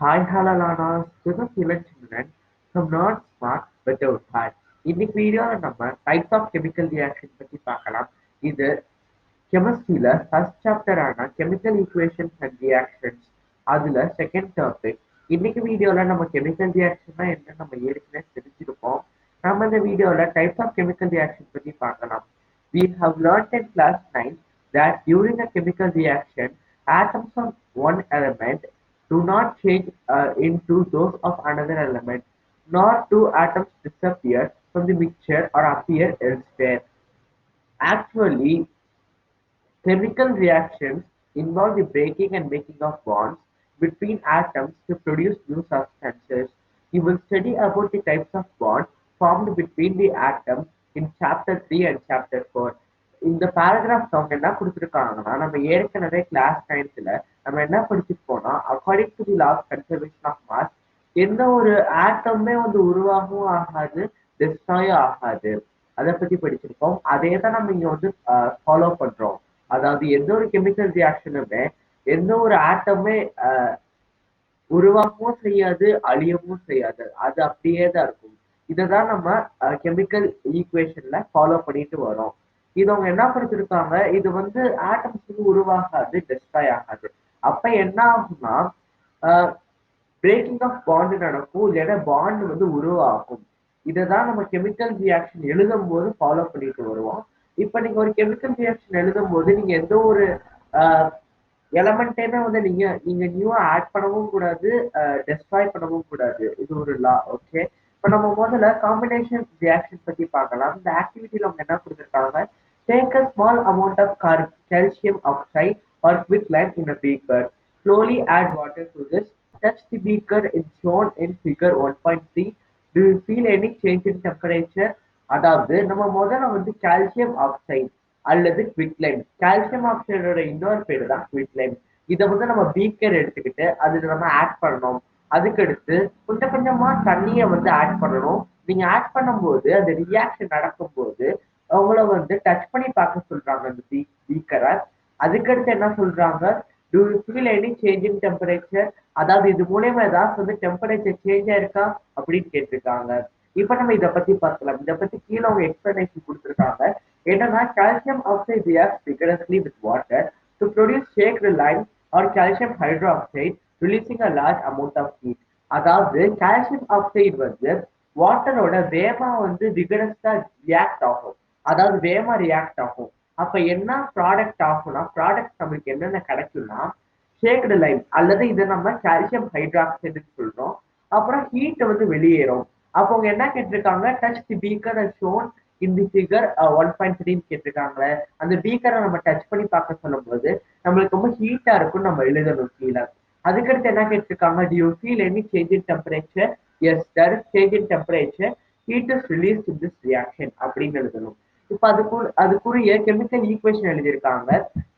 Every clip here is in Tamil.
Hi, hello, Lana. This is Ilan Chimran from Not Smart Without Heart. இன்னைக்கு வீடியோவில் நம்ம டைப்ஸ் ஆஃப் கெமிக்கல் ரியாக்ஷன் பற்றி பார்க்கலாம். இது கெமிஸ்ட்ரியில ஃபர்ஸ்ட் சாப்டரான கெமிக்கல் ஈக்குவேஷன்ஸ் அண்ட் ரியாக்ஷன்ஸ் அதுல செகண்ட் டாபிக். இன்னைக்கு வீடியோல நம்ம கெமிக்கல் ரியாக்ஷன்னா என்ன நம்ம ஏற்கனவே தெரிஞ்சிருப்போம். நம்ம இந்த வீடியோல டைப்ஸ் ஆஃப் கெமிக்கல் ரியாக்ஷன் பற்றி பார்க்கலாம். We have learned in class 9 that during a chemical reaction, atoms of one element do not change into those of another element, nor do atoms disappear from the mixture or appear elsewhere. Actually, chemical reactions involve the breaking and making of bonds between atoms to produce new substances. We will study about the types of bonds formed between the atoms in chapter 3 and chapter 4. இந்த பேராகிராஃப் அவங்க என்ன கொடுத்துருக்காங்கன்னா நம்ம ஏற்கனவே கிளாஸ் 9th நம்ம என்ன படிச்சிருப்போம்னா according to the law of conservation of mass எந்த ஒரு ஆட்டமே வந்து உருவாகவும் ஆகாது டெஸ்ட்ராயும் ஆகாது அதை பத்தி படிச்சிருக்கோம் அதே தான் நம்ம இங்க வந்து ஃபாலோ பண்றோம் அதாவது எந்த ஒரு கெமிக்கல் ரியாக்ஷனுமே எந்த ஒரு ஆட்டமே உருவாகவும் செய்யாது அழியவும் செய்யாது அது அப்படியே தான் இருக்கும் இதைதான் நம்ம கெமிக்கல் ஈக்குவேஷன்ல ஃபாலோ பண்ணிட்டு வரோம் இது அவங்க என்ன படிச்சிருக்காங்க இது வந்து ஆட்டம்ஸ் வந்து உருவாகாது டெஸ்ட்ராய் ஆகாது அப்ப என்ன ஆகும்னா பிரேக்கிங் ஆஃப் பாண்ட் நடக்கும் இல்லைன்னா பாண்ட் வந்து உருவாகும் இதைதான் நம்ம கெமிக்கல் ரியாக்ஷன் எழுதும் போது ஃபாலோ பண்ணிட்டு வருவோம் இப்ப நீங்க ஒரு கெமிக்கல் ரியாக்ஷன் எழுதும் போது நீங்க எந்த ஒரு எலமெண்ட்டேமே வந்து நீங்க நீங்க நியூவா ஆட் பண்ணவும் கூடாது டெஸ்ட்ராய் பண்ணவும் கூடாது இது ஒரு லா ஓகே இப்ப நம்ம முதல்ல காம்பினேஷன் ரியாக்ஷன் பத்தி பார்க்கலாம் இந்த ஆக்டிவிட்டியில அவங்க என்ன கொடுத்துருக்காங்க take a small amount of calcium oxide or quicklime in a beaker slowly add water to this touch the beaker is shown in figure 1.3 do you feel any change in temperature அதாவது நம்ம முதல்ல வந்து கால்சியம் ஆக்சைடு அல்லது குவிக்லைம் கால்சியம் ஆக்சைடோட இன்னொரு பேரு தான் குவிக்லைம் இதை வந்து நம்ம பீக்கர் எடுத்துக்கிட்டு அதுல நம்ம ஆட் பண்ணணும் அதுக்கடுத்து கொஞ்சம் கொஞ்சமா தண்ணியை வந்து ஆட் பண்ணணும் நீங்க ஆட் பண்ணும்போது அந்த ரியாக்ஷன் நடக்கும்போது அவங்கள வந்து டச் பண்ணி பார்க்க சொல்றாங்க அந்த பீக்கரை அதுக்கடுத்து என்ன சொல்றாங்க do you feel any change in temperature அதாவது இது மூலியமா ஏதாவது வந்து டெம்பரேச்சர் சேஞ்ச் ஆயிருக்கா அப்படின்னு கேட்டிருக்காங்க இப்ப நம்ம இதை பத்தி பார்க்கலாம் இதை பத்தி கீழே அவங்க எக்ஸ்பிளனேஷன் கொடுத்துருக்காங்க என்னன்னா calcium oxide reacts vigorously with water to produce shake lime or calcium hydroxide releasing a large amount of heat அதாவது calcium oxide வந்து வாட்டரோட வேகமா வந்து விகரஸா ரியாக்ட் ஆகும் அதாவது வேகமா ரியாக்ட் ஆகும் அப்ப என்ன ப்ராடக்ட் ஆகும்னா ப்ராடக்ட் நம்மளுக்கு என்னென்ன கிடைக்கும்னா ஷேக்டு லைம் அல்லது இதை நம்ம கால்சியம் ஹைட்ராக்சைடுன்னு சொல்றோம் அப்புறம் ஹீட் வந்து வெளியேறும் அப்போ அவங்க என்ன கேட்டிருக்காங்க டச் தி பீக்கர் ஷோன் இந்த ஃபிகர் 1.3 கேட்டிருக்காங்களே அந்த பீக்கரை நம்ம டச் பண்ணி பார்க்க சொல்லும்போது நம்மளுக்கு ரொம்ப ஹீட்டா இருக்கும் நம்ம எழுதணும் கீழே அதுக்கடுத்து என்ன கேட்டிருக்காங்க do you feel any change in temperature yes there is change in temperature heat is released in this reaction அப்படின்னு எழுதணும் இப்ப அதுக்குரிய கெமிக்கல் ஈக்குவேஷன் எழுதியிருக்காங்க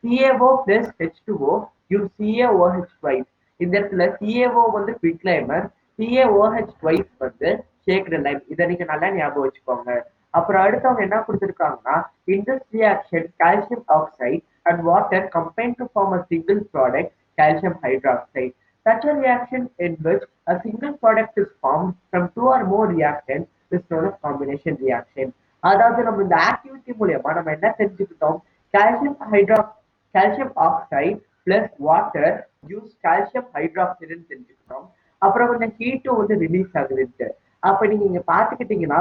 CaO plus H2O gives CaOH twice இந்த இடத்துல CaO வந்து குவிக்லைமர் CaOH twice வந்து ஷேக்டு லைம் இதை நீங்க நல்லா ஞாபகம் வச்சுக்கோங்க அப்புறம் அடுத்தவங்க என்ன கொடுத்துருக்காங்கன்னா in this reaction calcium oxide and water combine to form a single product calcium hydroxide such a reaction in which a single product is formed from two or more reactants is known as combination reaction அதாவது நம்ம இந்த ஆக்டிவிட்டி மூலியமா நம்ம என்ன தெரிஞ்சுக்கிட்டோம் calcium oxide plus water use calcium ஹைட்ராக்சைடுன்னு தெரிஞ்சுக்கிட்டோம் அப்புறம் கொஞ்சம் ஹீட்டும் வந்து ரிலீஸ் ஆகுதுன்ட்டு அப்ப நீங்க இங்க பாத்துக்கிட்டீங்கன்னா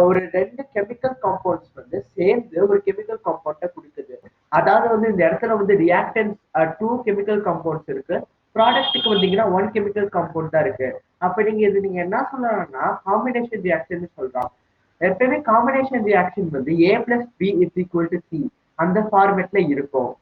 ஒரு ரெண்டு கெமிக்கல் காம்பவுண்ட்ஸ் வந்து சேர்ந்து ஒரு கெமிக்கல் காம்பவுண்ட கொடுக்குது அதாவது வந்து இந்த இடத்துல வந்து ரியாக்டன்ஸ் டூ கெமிக்கல் காம்பவுண்ட்ஸ் இருக்கு ப்ராடக்ட்டுக்கு வந்தீங்கன்னா ஒன் கெமிக்கல் காம்பவுண்ட் தான் இருக்கு அப்ப நீங்க என்ன சொல்லலாம்னா காம்பினேஷன் ரியாக்ஷன் சொல்றோம் எப்பயுமே காம்பினேஷன் ரியாக்ஷன் வந்து A plus B is equal to C அந்த ஃபார்மேட்ல இருக்கும்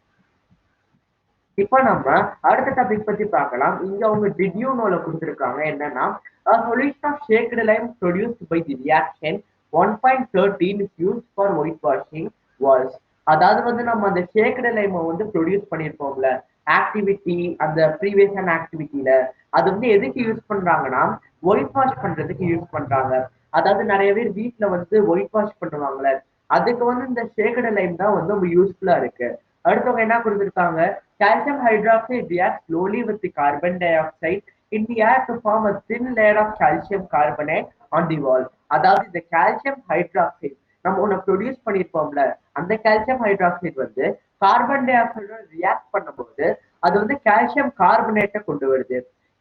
இப்ப நம்ம அடுத்த டாபிக் பத்தி பார்க்கலாம் இங்க அவங்க டிடியூனோல கொடுத்திருக்காங்க என்னன்னா a solution of shaked lime produced by the reaction 1.13 is used for whitewashing walls அதாவது வந்து நம்ம அந்த ஷேக்டு லைமை வந்து ப்ரொடியூஸ் பண்ணியிருப்போம்ல ஆக்டிவிட்டி அந்த ப்ரீவியஸான ஆக்டிவிட்டியில அது வந்து எதுக்கு யூஸ் பண்றாங்கன்னா ஒயிட் வாஷ் பண்றதுக்கு யூஸ் பண்றாங்க அதாவது நிறைய பேர் வீட்டுல வந்து ஒயிட் வாஷ் பண்ணுவாங்கல்ல அதுக்கு வந்து இந்த ஷேக்டு லைம் தான் வந்து ரொம்ப யூஸ்ஃபுல்லா இருக்கு அடுத்தவங்க என்ன கொடுத்திருக்காங்க, calcium hydroxide reacts slowly with the carbon dioxide in the air to form a thin layer of calcium carbonate on the wall. அதாவது இந்த calcium hydroxide நம்ம ஒண்ணு ப்ரொடியூஸ் பண்ணிருப்போம்ல, அந்த calcium hydroxide வந்து கார்பன் டை ஆக்சைடோட ரியாக்ட் பண்ணும்போது அது வந்து கால்சியம் கார்பனேட்டை கொண்டு வருது.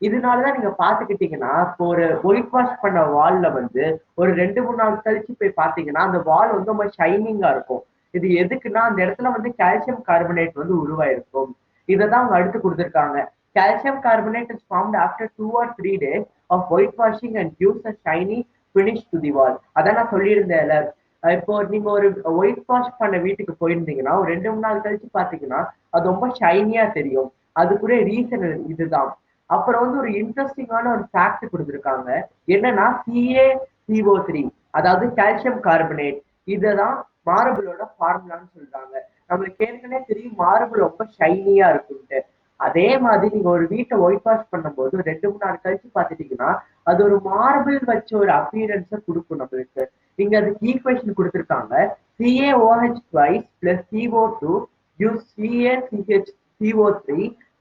இதனாலதான் நீங்க பாத்துக்கிட்டீங்கன்னா, இப்போ ஒரு ஒயிட் வாஷ் பண்ண வால்ல வந்து ஒரு 2 3 நாள் கழிச்சு போய் பாத்தீங்கன்னா அந்த வால் வந்து ரொம்ப ஷைனிங்கா இருக்கும். இது எதுக்குன்னா அந்த இடத்துல வந்து கால்சியம் கார்பனேட் வந்து உருவாயிருக்கும். இததான் அவங்க அடுத்து கொடுத்திருக்காங்க. Calcium carbonate is formed after 2 or 3 days of white washing and gives a shiny finish to the wall. அதான் நான் சொல்லியிருந்தேன்ல, இப்போ நீங்க ஒரு ஒயிட் வாஷ் பண்ண வீட்டுக்கு போயிருந்தீங்கன்னா ஒரு 2 3 நாள் கழிச்சு பாத்தீங்கன்னா அது ரொம்ப ஷைனியா தெரியும். அதுக்குரிய ரீசன் இதுதான். அப்புறம் வந்து ஒரு இன்ட்ரெஸ்டிங்கான ஒரு ஃபேக்ட் கொடுத்திருக்காங்க. என்னன்னா CaCO3, அதாவது கால்சியம் கார்பனேட். இததான் மார்பிளோட ஃபார்முலான்னு சொல்றாங்க. நம்மளுக்கு ஏற்கனவே தெரியும் மார்பிள் ரொம்ப ஷைனியா இருக்கும்ட்டு. அதே மாதிரி நீங்க ஒரு வீட்டை ஒயிட் வாஷ் பண்ணும்போது 2 3 நாள் கழிச்சு பாத்துட்டீங்கன்னா அது ஒரு மார்பிள் வச்ச ஒரு அப்பியரன்ஸை கொடுக்கும் நம்மளுக்கு. இங்க அதுக்கு ஈக்குவேஷன் கொடுத்திருக்காங்க. CaOH twice plus CO2 gives CaCH CO3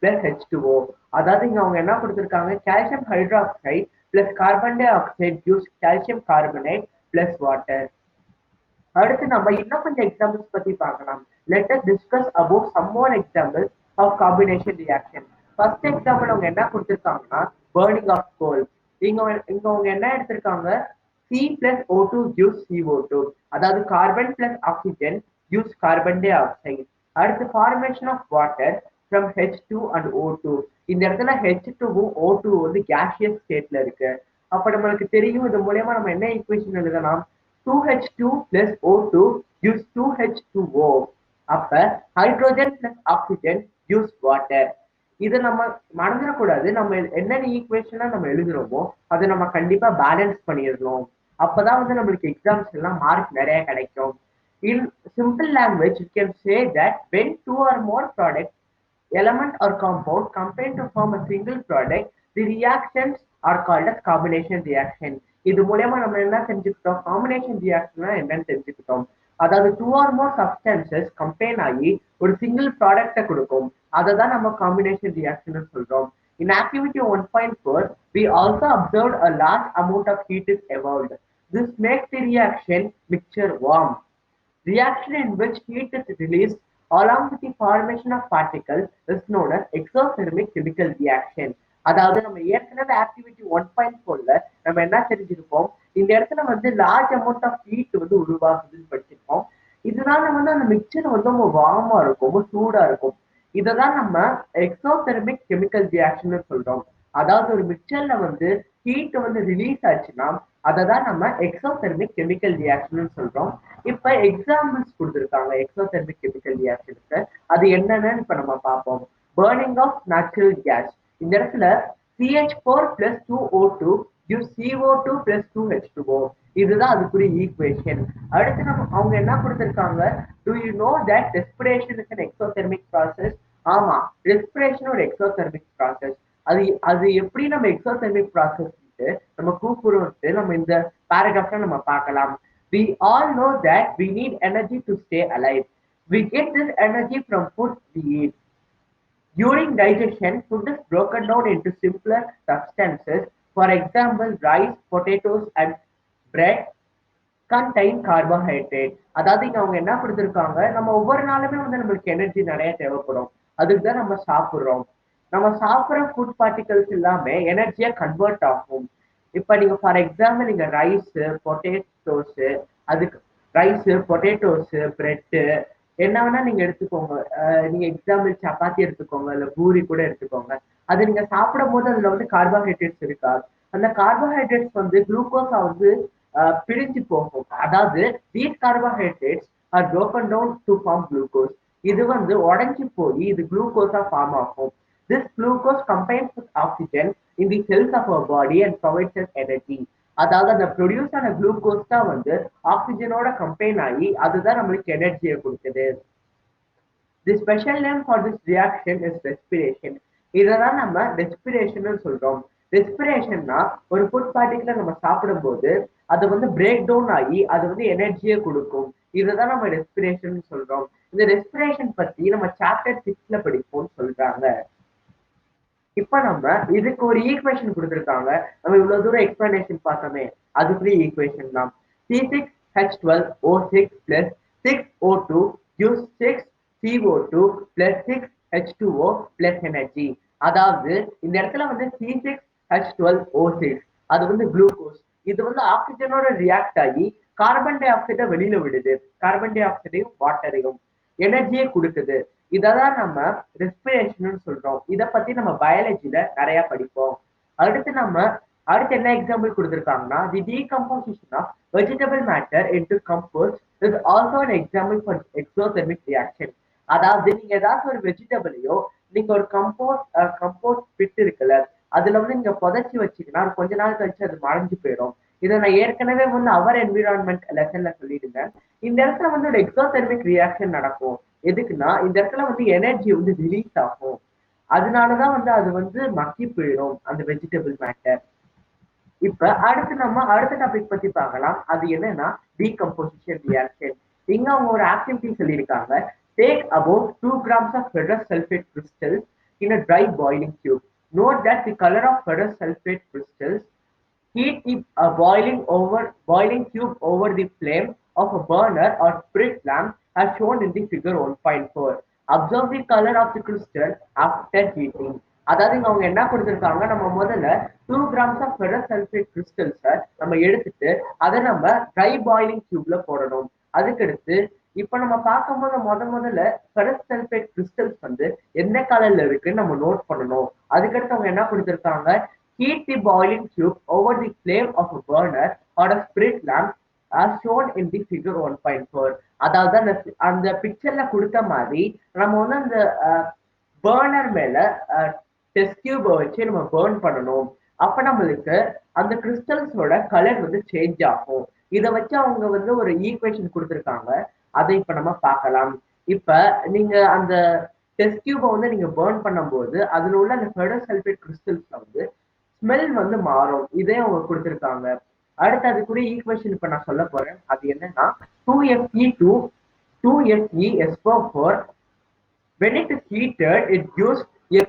plus H2O. அதாவது இங்க அவங்க என்ன கொடுத்திருக்காங்க, calcium hydroxide plus carbon dioxide gives calcium carbonate plus water. அடுத்து நம்ம இன்னும் கொஞ்சம் எக்ஸாம்பிள்ஸ் பத்தி பார்க்கலாம். Let us discuss about some more examples of combination reaction. First example அவங்க என்ன கொடுத்திருக்காங்கன்னா, பர்னிங் ஆஃப் கோல். இங்க இங்க அவங்க என்ன எடுத்திருக்காங்க, C plus O2 gives CO2. அதாவது carbon plus oxygen gives carbon dioxide. அடுத்து formation of water from H2 and O2. இந்த இடத்துல H2வும் O2 வந்து கேஷியஸ் ஸ்டேட்ல இருக்கு. அப்ப நம்மளுக்கு தெரியும் இது மூலயமா நம்ம என்ன ஈக்குவேஷன் எழுதலாம், 2H2 plus O2 gives 2H2O. அப்ப hydrogen plus oxygen gives water. இதை நம்ம மறந்துடக்கூடாது. நம்ம என்னென்ன ஈக்குவேஷனா நம்ம எழுதுறோமோ அதை நம்ம கண்டிப்பா பேலன்ஸ் பண்ணிடணும். அப்பதான் வந்து நம்மளுக்கு எக்ஸாம்ஸ் எல்லாம் மார்க் நிறைய கிடைக்கும். இன் simple language you can say that when two or more products, element or compound combine to form a single product, the reactions are called as combination reaction. இது மூலமா நம்ம என்ன தெரிஞ்சுக்கிட்டோம், காம்பினேஷன் ரியாக்ஷன் என்னன்னு தெரிஞ்சுக்கிட்டோம். அதாவது 2 or more substances கம்பைன் ஆகி ஒரு சிங்கிள் ப்ராடக்டை கொடுக்கும். அதை தான் நம்ம காம்பினேஷன் ரியாக்ஷன் சொல்றோம். In activity 1.4, we also observed a large amount of heat is evolved. This makes the reaction mixture warm. Reaction in which heat is released along with the formation of particles is known as exothermic chemical reaction. அதாவது நம்ம ஏற்கனவே ஆக்டிவிட்டி 1.4ல நம்ம என்ன தெரிஞ்சிருப்போம், இந்த இடத்துல வந்து லார்ஜ் அமௌண்ட் ஆஃப் ஹீட் வந்து உருவாகுதுன்னு படிச்சிருப்போம். இதனால வந்து அந்த மிக்சர் வந்து ரொம்ப வார்மா இருக்கும், ரொம்ப சூடா இருக்கும். இததான் நம்ம எக்ஸோதெர்மிக் கெமிக்கல் ரியாக்ஷன் சொல்றோம். அதாவது ஒரு மிக்சர்ல வந்து ஹீட் வந்து ரிலீஸ் ஆச்சுன்னா அதை தான் நம்ம எக்ஸோதெர்மிக் கெமிக்கல் ரியாக்ஷன் சொல்றோம். இப்ப எக்ஸாம்பிள்ஸ் கொடுத்துருக்காங்க எக்ஸோதெர்மிக் கெமிக்கல் ரியாக்ஷனுக்கு. அது என்னன்னு இப்ப நம்ம பார்ப்போம். Burning of natural gas. இந்த இடத்துல CH4 plus 2O2 gives CO2 plus 2H2O. இதுதான் அதுக்குரிய ஈக்குவேஷன். அடுத்து நம்ம அவங்க என்ன கொடுத்திருக்காங்க, do you know that respiration is an exothermic process? ஆமா, ரெஸ்பிரேஷன் ஒரு எக்ஸோதெர்மிக் ப்ராசஸ். அது அது எப்படி நம்ம எக்ஸோதெர்மிக் ப்ராசஸ் நம்ம கூப்பிடுறோம் நம்ம இந்த பேராகிராஃப்ல நம்ம பார்க்கலாம். We all know that we need energy to stay alive. We get this energy from food we eat. During digestion, food is broken down into simpler substances. For example, rice, potatoes, and bread contain carbohydrate. அதாவது இங்க அவங்க என்ன கொடுத்திருக்காங்க, நம்ம ஒவ்வொரு நாளுமே வந்து நம்மளுக்கு எனர்ஜி நிறைய தேவைப்படும். அதுக்கு தான் நம்ம சாப்பிடுறோம். நம்ம சாப்பிடுற ஃபுட் பார்ட்டிகல்ஸ் எல்லாமே எனர்ஜியா கன்வெர்ட் ஆகும். இப்ப நீங்க ஃபார் எக்ஸாம்பிள் நீங்க ரைஸ், பொட்டேட்டோஸ், அதுக்கு ரைஸ், பொட்டேட்டோஸ், பிரெட்டு என்ன வேணா நீங்க எடுத்துக்கோங்க. நீங்க எக்ஸாம்பிள் சப்பாத்தி எடுத்துக்கோங்க, இல்ல பூரி கூட எடுத்துக்கோங்க. அது நீங்க சாப்பிடும் போது அதுல வந்து கார்போஹைட்ரேட்ஸ் இருக்கா, அந்த கார்போஹைட்ரேட்ஸ் வந்து குளுக்கோஸா வந்து பிரிஞ்சு போகும். அதாவது these carbohydrates are broken down to form glucose. இது வந்து உடைஞ்சு போய் இது குளுக்கோஸா ஃபார்ம் ஆகும். This glucose combines with oxygen in the cells of our body and provides us energy. அதாவது அந்த ப்ரொடியூஸ் ஆன குளுக்கோஸ் தான் வந்து ஆக்சிஜனோட கம்பைன் ஆகி அதுதான் நம்மளுக்கு எனர்ஜியை கொடுக்குது. The special name for this reaction is respiration. இததான் நம்ம ரெஸ்பிரேஷன் சொல்றோம். ரெஸ்பிரேஷன்னா ஒரு ஃபுட் பார்ட்டிகுலர் நம்ம சாப்பிடும் போது அது வந்து பிரேக் டவுன் ஆகி அது வந்து எனர்ஜியை கொடுக்கும். இதுதான் நம்ம ரெஸ்பிரேஷன் சொல்றோம். இந்த ரெஸ்பிரேஷன் பத்தி நம்ம சாப்டர் 6ல படிப்போம்னு சொல்றாங்க. இப்ப நம்ம இதுக்கு ஒரு ஈக்குவேஷன் கொடுத்திருக்காங்க. நம்ம இவ்வளவு தூரம் எக்ஸ்பிளனேஷன் பார்த்தோமே, அதுக்குரிய ஈக்குவேஷன் தான். C6H12O6 plus 6O2 gives 6CO2 plus 6H2O plus energy. அதாவது இந்த இடத்துல வந்து C6H12O6 அது வந்து குளுக்கோஸ். இது வந்து ஆக்சிஜனோட ரியாக்ட் ஆகி கார்பன் டை ஆக்சைடை வெளியில விடுது. கார்பன் டை ஆக்சைடையும் வாட்டரையும் எனர்ஜியை கொடுக்குது. இததான் நம்ம ரெஸ்பிரேஷன் சொல்றோம். இத பத்தி நம்ம பயாலஜில நிறைய படிப்போம். அடுத்து நம்ம அடுத்து என்ன எக்ஸாம்பிள் கொடுத்திருக்காங்கன்னா the decomposition of vegetable matter into compost is also an example for exothermic reaction. அதாவது நீங்க ஏதாச்சும் ஒரு வெஜிடபிளையோ நீங்க ஒரு கம்போஸ்ட் பிட் இருக்குல்ல, அதுல வந்து நீங்க புதைச்சி வச்சீங்கன்னா கொஞ்ச நாள் கழிச்சு அது மறைஞ்சு போயிடும். இதை நான் ஏற்கனவே வந்து அவர் என்விரான்மெண்ட் லெசன்ல சொல்லியிருந்தேன். இந்த இடத்துல வந்து ஒரு எக்ஸோதெர்மிக் ரியாக்ஷன் நடக்கும். எதுக்குன்னா இந்த இடத்துல வந்து எனர்ஜி வந்து ரிலீஸ் ஆகும். அதனாலதான் வந்து அது வந்து மக்கி போயிடும் அந்த வெஜிடபிள் மேட்டர். இப்ப அடுத்து நம்ம அடுத்த டாபிக் பத்தி பார்க்கலாம். அது என்னன்னா டீகம்போசிஷன் ரியாக்ஷன். இங்க அவங்க ஒரு ஆக்டிவிட்டி சொல்லியிருக்காங்க. Take about 2 grams of ferrous sulfate crystals in a dry boiling tube. Note that the color of ferrous sulfate crystals heat the boiling tube over the flame of a burner or spirit lamp as shown in the figure 1.4. Observe the color of the crystal after heating. அதாவது இங்க அவங்க என்ன கொடுத்திருக்காங்க, நம்ம முதல்ல 2 grams of ferrous sulfate crystals நம்ம எடுத்துட்டு அதை நம்ம ட்ரை பாயிலிங் டியூப்ல போடணும். அதுக்கடுத்து இப்ப நம்ம பார்க்கும்போது முதல்ல ferrous sulfate crystals வந்து எந்த கலர்ல இருக்குன்னு நம்ம நோட் பண்ணணும். அதுக்கடுத்து அவங்க என்ன கொடுத்திருக்காங்க, heat the boiling tube over the flame of a burner or a spirit lamp as shown in the figure 1.4. அதாவது அந்த பிக்சர்ல கொடுத்த மாதிரி நம்ம வந்து அந்த பர்னர் மேல டெஸ்ட் டியூபை வச்சு நம்ம பர்ன் பண்ணணும். அப்ப நம்மளுக்கு அந்த கிறிஸ்டல்ஸோட கலர் வந்து சேஞ்ச் ஆகும். இதை வச்சு அவங்க வந்து ஒரு ஈக்குவேஷன் கொடுத்துருக்காங்க. அதை இப்ப நம்ம பார்க்கலாம். இப்ப நீங்க அந்த டெஸ்ட் டியூபை வந்து நீங்க பர்ன் பண்ணும்போது அதுல உள்ள அந்த ஃபெரஸ் சல்ஃபேட் கிறிஸ்டல்ஸ்ல வந்து ஸ்மெல் வந்து மாறும். இதே அவங்க கொடுத்துருக்காங்க. அடுத்து அதுக்குரிய ஈக்குவேஷன் இப்ப நான் சொல்ல போறேன். அது என்னன்னா 2Fe2 2FeSO4. When it is heated, it gives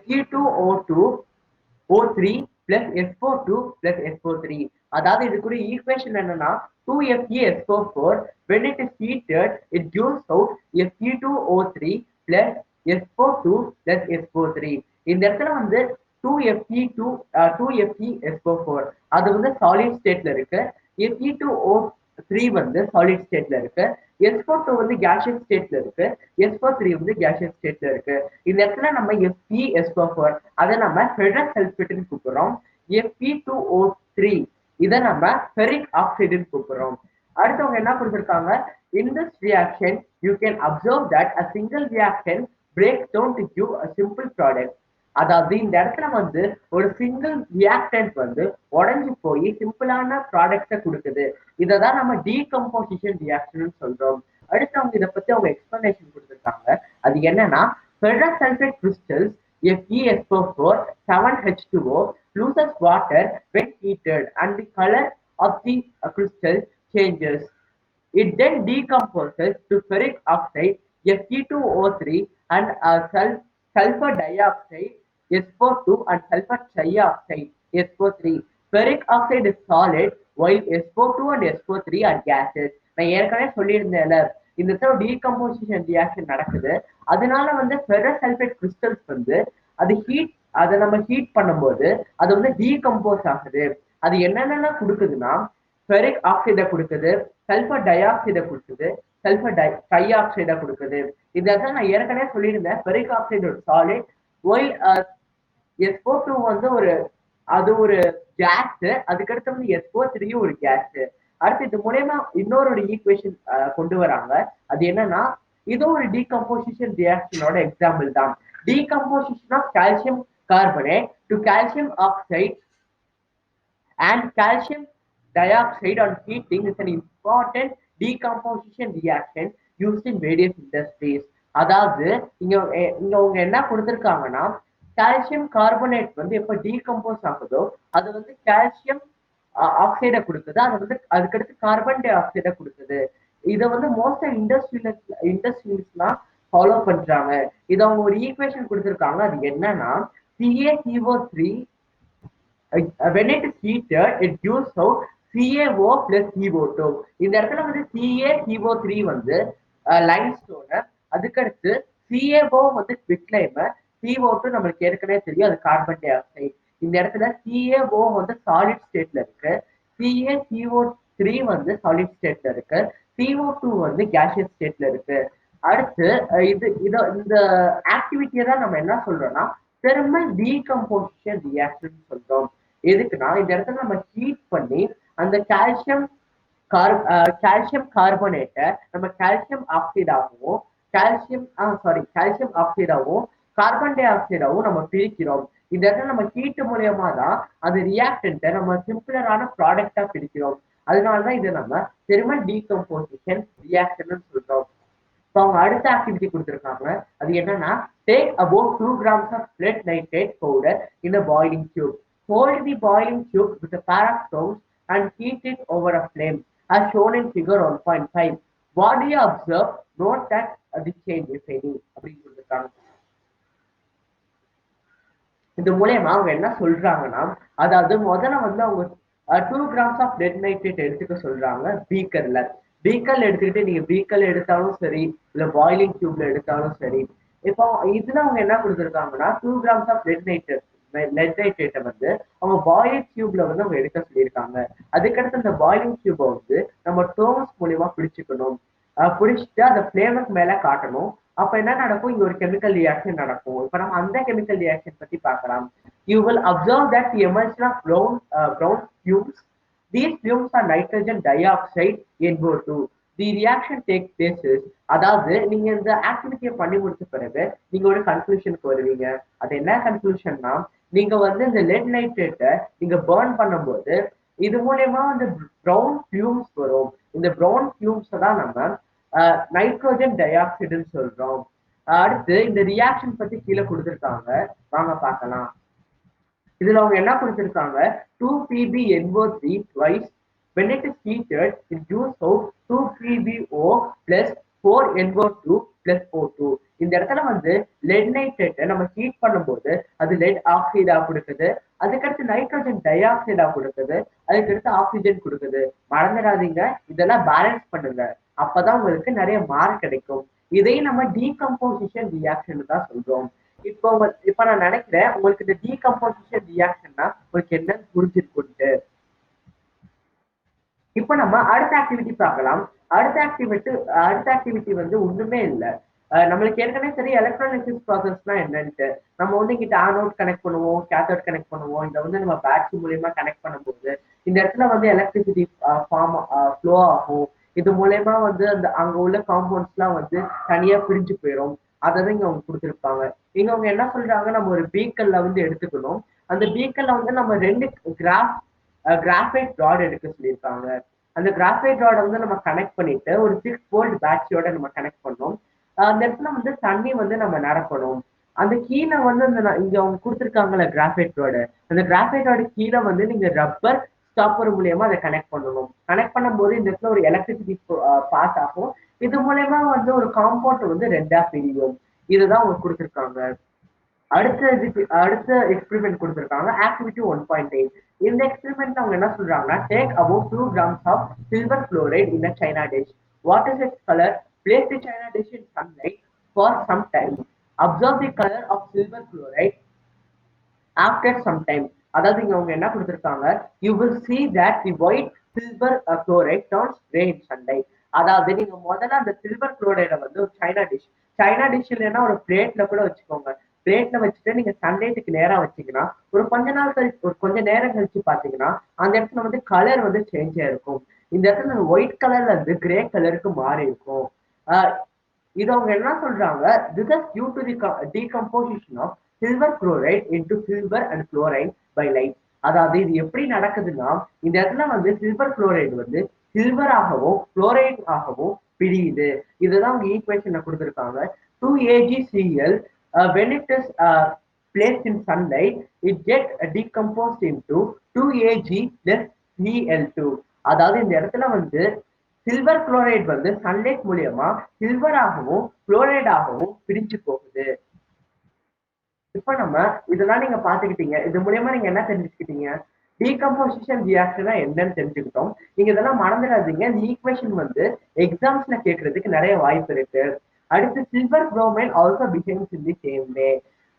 Fe2O2 O3 plus SO2 plus SO3. அதாவது இதுக்குரிய ஈக்குவேஷன் என்னன்னா 2FeSO4. When it is heated, it gives out Fe2O3 plus SO2 plus SO3. இந்த இடத்துல வந்து 2FeSO4 அது வந்து சாலிட் ஸ்டேட்ல இருக்கு. Fe2O3 வந்து சாலிட் ஸ்டேட்ல இருக்கு. SO2 வந்து கேஷியஸ் ஸ்டேட்ல இருக்கு. SO3 வந்து கேஷியஸ் ஸ்டேட்ல இருக்கு. இந்த இடத்துல நம்ம FeSO4 அதை நம்ம ஃபெரஸ் சல்ஃபேட்னு கூப்பிடுறோம். Fe2O3 இதை நம்ம ஃபெரிக் ஆக்சைடுன்னு கூப்பிடுறோம். அடுத்தவங்க என்ன கொடுத்திருக்காங்க, in this reaction you can observe that a single reaction breaks down to give a simple product. அதாவது இந்த இடத்துல வந்து ஒரு சிங்கிள் ரியாக்டன்ட் வந்து உடஞ்சு போய் சிம்பிளான ப்ராடக்ட கொடுக்குது. இததான் நம்ம டீகம்போசிஷன் ரியாக்ஷன் சொல்றோம். அடுத்து அவங்க இதை பத்தி அவங்க எக்ஸ்பிளனேஷன் கொடுத்துருக்காங்க. அது என்னன்னா ferrous sulfate crystals FeSO4 7H2O loses water when heated and the color of the crystal changes. It then decomposes to ferric oxide Fe2O3 and sulfur dioxide SO2 and sulfur trioxide SO3. Ferric oxide is solid while SO2 and SO3 are gases. நான் ஏற்கனவே சொல்லியிருந்தேன்ல, இந்த டீகம்போசிஷன் ரியாக்ஷன் நடக்குது. அதனால வந்து ஃபெரஸ் சல்ஃபேட் கிறிஸ்டல்ஸ் வந்து அதை நம்ம ஹீட் பண்ணும்போது அது வந்து டீகம்போஸ் ஆகுது. அது என்னென்ன கொடுக்குதுன்னா ஃபெரிக் ஆக்சைடை கொடுக்குது, சல்ஃபர் டை ஆக்சைடை கொடுக்குது, சல்ஃபர் ட்ரை ஆக்சைடை கொடுக்குது. இதான் நான் ஏற்கனவே சொல்லியிருந்தேன். ஃபெரிக் ஆக்சைடு ஒரு சாலிட், ஒயில் SO2 வந்து அது ஒரு கேஸ். அதுக்கடுத்து வந்து SO3 ஒரு கேஸ். அடுத்து இது மூலயமா இன்னொரு ஈக்குவேஷன் கொண்டு வராங்க. அது என்னன்னா இது ஒரு டீகம்போசிஷன் ரியாக்ஷனோட எக்ஸாம்பிள் தான். Decomposition of calcium carbonate to calcium oxide and calcium dioxide on heating is an important decomposition reaction used in various industries. அதாவது இங்க அவங்க என்ன கொடுத்திருக்காங்கன்னா கால்சியம் கார்பனேட் வந்து எப்ப டீகம்போஸ் ஆகுதோ அது வந்து கால்சியம் ஆக்சைடை கொடுக்குது. அது வந்து அதுக்கடுத்து கார்பன் டை ஆக்சைடை கொடுக்குது. இதை வந்து மோஸ்ட் இண்டஸ்ட்ரியலிஸ்ட்லாம் ஃபாலோ பண்றாங்க. இதை அவங்க ஒரு ஈக்குவேஷன் கொடுத்துருக்காங்க. அது என்னன்னா CaCO3 when it is heated it gives out CaO plus CO2. இந்த இடத்துல வந்து CaCO3 வந்து லைம்ஸ்டோனு, அதுக்கடுத்து CaO வந்து குவிக்லைமர், CO2 நம்மளுக்கு ஏற்கனவே தெரியும் அது கார்பன் டை ஆக்சைடு. இந்த இடத்துல CaO வந்து சாலிட் ஸ்டேட்ல இருக்கு, CaCO3 வந்து சாலிட் ஸ்டேட்ல இருக்கு, CO2 வந்து கேஷியஸ் ஸ்டேட்ல இருக்கு. அடுத்து இந்த ஆக்டிவிட்டியை தான் நம்ம என்ன சொல்றோம்னா தெர்மல் டீகம்போசிஷன் ரியாக்ஷன் சொல்றோம். எதுக்குன்னா இந்த இடத்துல நம்ம ஹீட் பண்ணி அந்த கால்சியம் கார்பனேட்டை நம்ம கால்சியம் ஆக்சைடாகவும் கால்சியம் ஆக்சைடாகவும் கார்பன் டை ஆக்சைடாகவும் நம்ம பிரிக்கிறோம். இந்த இடத்துல நம்ம ஹீட் மூலியமா தான் அது ரியாக்டன்ட்டை நம்ம சிம்பிளரான ப்ராடக்டா பிரிக்கிறோம். அதனாலதான் இதை நம்ம தெர்மல் டீகம்போசிஷன் ரியாக்ஷன் சொல்றோம். ஸோ அவங்க அடுத்த ஆக்டிவிட்டி கொடுத்துருக்காங்க. அது என்னன்னா take about 2 grams of lead nitrate powder in a boiling tube. Hold the boiling tube with a pair of tongs and heat it over a flame as shown in figure 1.5. What do you observe? Note that the change if any அப்படின்னு கொடுத்துருக்காங்க. இது மூலயமா அவங்க என்ன சொல்றாங்கன்னா, அதாவது முதல்ல வந்து அவங்க 2 grams ஆஃப் லெட் நைட்ரேட் எடுத்துக்க சொல்றாங்க பீக்கர்ல. பீக்கர்ல எடுத்துக்கிட்டு நீங்க பீக்கர்ல எடுத்தாலும் சரி, இல்ல பாய்லிங் டியூப்ல எடுத்தாலும் சரி. இப்போ இதுல அவங்க என்ன கொடுத்துருக்காங்கன்னா 2 grams ஆஃப் லெட் நைட்ரேட்டை வந்து அவங்க பாய்லிங் டியூப்ல வந்து அவங்க எடுக்க சொல்லியிருக்காங்க. அதுக்கடுத்து இந்த பாய்லிங் டியூபை வந்து நம்ம டோம்ஸ் மூலியமா பிடிச்சுக்கணும். பிடிச்சிட்டு அந்த ஃபிளேவருக்கு மேல காட்டணும். அப்ப என்ன நடக்கும்? இங்க ஒரு கெமிக்கல் ரியாக்ஷன் நடக்கும். இப்ப நம்ம அந்த கெமிக்கல் ரியாக்ஷன் பத்தி பார்க்கலாம். You will observe that the emulsion of brown fumes. These fumes are nitrogen dioxide NO2. The reaction takes place is, அதாவது நீங்க இந்த ஆக்டிவிட்டியை பண்ணி முடிச்ச பிறகு நீங்க ஒரு கன்க்ளூஷனுக்கு வருவீங்க. அது என்ன கன்க்ளூஷன்னா, நீங்க வந்து இந்த லெட் நைட்ரேட்டை நீங்க பர்ன் பண்ணும்போது இது மூலயமா வந்து ப்ரௌன் ஃபியூம்ஸ் வரும். இந்த ப்ரௌன் ஃபியூம்ஸை தான் நம்ம நைட்ரோஜன் டை ஆக்சைடுன்னு சொல்றோம். அடுத்து இந்த ரியாக்ஷன் பத்தி கீழே கொடுத்துருக்காங்க, வாங்க பார்க்கலாம். இதுல அவங்க என்ன கொடுத்துருக்காங்க, 2PbNO3 twice when it is heated it gives out 2PbO plus 4NO2 plus O2. இந்த இடத்துல வந்து லெட் நைட்ரேட்டை நம்ம ஹீட் பண்ணும்போது அது லெட் ஆக்சைடா கொடுக்குது, அதுக்கடுத்து நைட்ரோஜன் டை ஆக்சைடா கொடுக்குது, அதுக்கடுத்து ஆக்சிஜன் கொடுக்குது. மறந்துடாதீங்க, இதெல்லாம் பேலன்ஸ் பண்ணுங்க, அப்பதான் உங்களுக்கு நிறைய மார்க் கிடைக்கும். இதையும் நம்ம டீகம்போசிஷன் ரியாக்ஷன் தான் சொல்றோம். இப்ப நான் நினைக்கிறேன் உங்களுக்கு இந்த டீகம்போசிஷன் ரியாக்ஷன்னா உங்களுக்கு என்னன்னு புரிஞ்சிருக்குன்ட்டு. இப்ப நம்ம அடுத்த ஆக்டிவிட்டி பார்க்கலாம். அடுத்த ஆக்டிவிட்டி வந்து ஒண்ணுமே இல்லை. நம்மளுக்கு ஏற்கனவே சரி எலக்ட்ரானிக்ஸ் ப்ராசஸ்னா என்னன்ட்டு. நம்ம வந்து இங்கிட்ட ஆனோட் கனெக்ட் பண்ணுவோம், கேத்தோட் கனெக்ட் பண்ணுவோம். இதை வந்து நம்ம பேட்டரி மூலியமா கனெக்ட் பண்ணும்போது இந்த இடத்துல வந்து எலக்ட்ரிசிட்டி ஃப்ளோ ஆகும். இது மூலயமா வந்து அந்த அங்க உள்ள காம்பவுண்ட்ஸ் எல்லாம் வந்து தனியா பிரிஞ்சு போயிடும். அதை தான் இங்க அவங்க கொடுத்துருப்பாங்க. இங்க அவங்க என்ன சொல்றாங்க, நம்ம ஒரு பீக்கர்ல வந்து எடுத்துக்கணும். அந்த பீக்கர்ல வந்து நம்ம 2 கிராஃபைட் ராட் எடுக்க சொல்லியிருக்காங்க. அந்த கிராஃபைட் ராடை வந்து நம்ம கனெக்ட் பண்ணிட்டு ஒரு 6 volt பேட்டரியோட நம்ம கனெக்ட் பண்ணோம். அந்த இடத்துல வந்து தண்ணி வந்து நம்ம நிரப்பணும். அந்த கீழே வந்து இங்க அவங்க கொடுத்துருக்காங்கல்ல கிராஃபைட் ராடு, அந்த கிராஃபைட் ராடு கீழே வந்து நீங்க ரப்பர் ஸ்டாப்பர் மூலியமா அதை கனெக்ட் பண்ணணும். கனெக்ட் பண்ணும்போது இந்த இடத்துல ஒரு எலக்ட்ரிசிட்டி பாஸ் ஆகும். இது மூலயமா வந்து ஒரு காம்பவுண்ட் வந்து 2ஆ பிரியும். இதுதான் அவங்க கொடுத்துருக்காங்க. அடுத்த எக்ஸ்பெரிமெண்ட் கொடுத்துருக்காங்க, ஆக்டிவிட்டி 1.8. இந்த எக்ஸ்பெரிமெண்ட்ல அவங்க என்ன சொல்றாங்கன்னா, take about 2 grams of silver chloride in a china dish. What is its colour? Place the china dish in sunlight for some time. Observe the colour of silver chloride after some time. அதாவது இங்க அவங்க என்ன கொடுத்துருக்காங்க, you will see that the white silver chloride turns grey in sunlight. அதாவது நீங்க முதல்ல அந்த சில்வர் குளோரைடை வந்து ஒரு சைனா டிஷ் இல்லைன்னா ஒரு பிளேட்ல கூட வச்சுக்கோங்க. பிளேட்ல வச்சுட்டு நீங்க சன்லைட்டுக்கு நேரா வச்சீங்கன்னா கொஞ்ச நேரம் கழிச்சு பாத்தீங்கன்னா அந்த இடத்துல வந்து கலர் வந்து சேஞ்ச் ஆயிருக்கும். இந்த இடத்துல ஒயிட் கலர்ல இருந்து கிரே கலருக்கு மாறி இருக்கும். இது அவங்க என்ன சொல்றாங்க, this is due to the decomposition of silver chloride into silver and chlorine by light. அதாவது இது எப்படி நடக்குதுன்னா, இந்த இடத்துல வந்து சில்வர் குளோரைடு வந்து சில்வர் ஆகவும் குளோரைட் ஆகவும் பிரியுது. இதுதான் அவங்க ஈக்குவேஷனை கொடுத்துருக்காங்க. 2AgCl when it is placed in sunlight it get decomposed into 2Ag plus Cl2. அதாவது இந்த இடத்துல வந்து சில்வர் குளோரைட் வந்து சன்லைட் மூலியமா சில்வராகவும் குளோரைடாகவும் பிரிஞ்சு போகுது. இப்ப நம்ம இதெல்லாம் நீங்க பாத்துக்கிட்டீங்க. இது மூலியமா நீங்க என்ன தெரிஞ்சுக்கிட்டீங்க? டீகம்போசிஷன் ரியாக்ஷனா என்னன்னு தெரிஞ்சுக்கிட்டோம். நீங்க இதெல்லாம் மறந்துடாதீங்க. இந்த ஈக்குவேஷன் வந்து எக்ஸாம்ஸ்ல கேட்கறதுக்கு நிறைய வாய்ப்பு இருக்கு. அடுத்து silver bromine also behaves in the same way.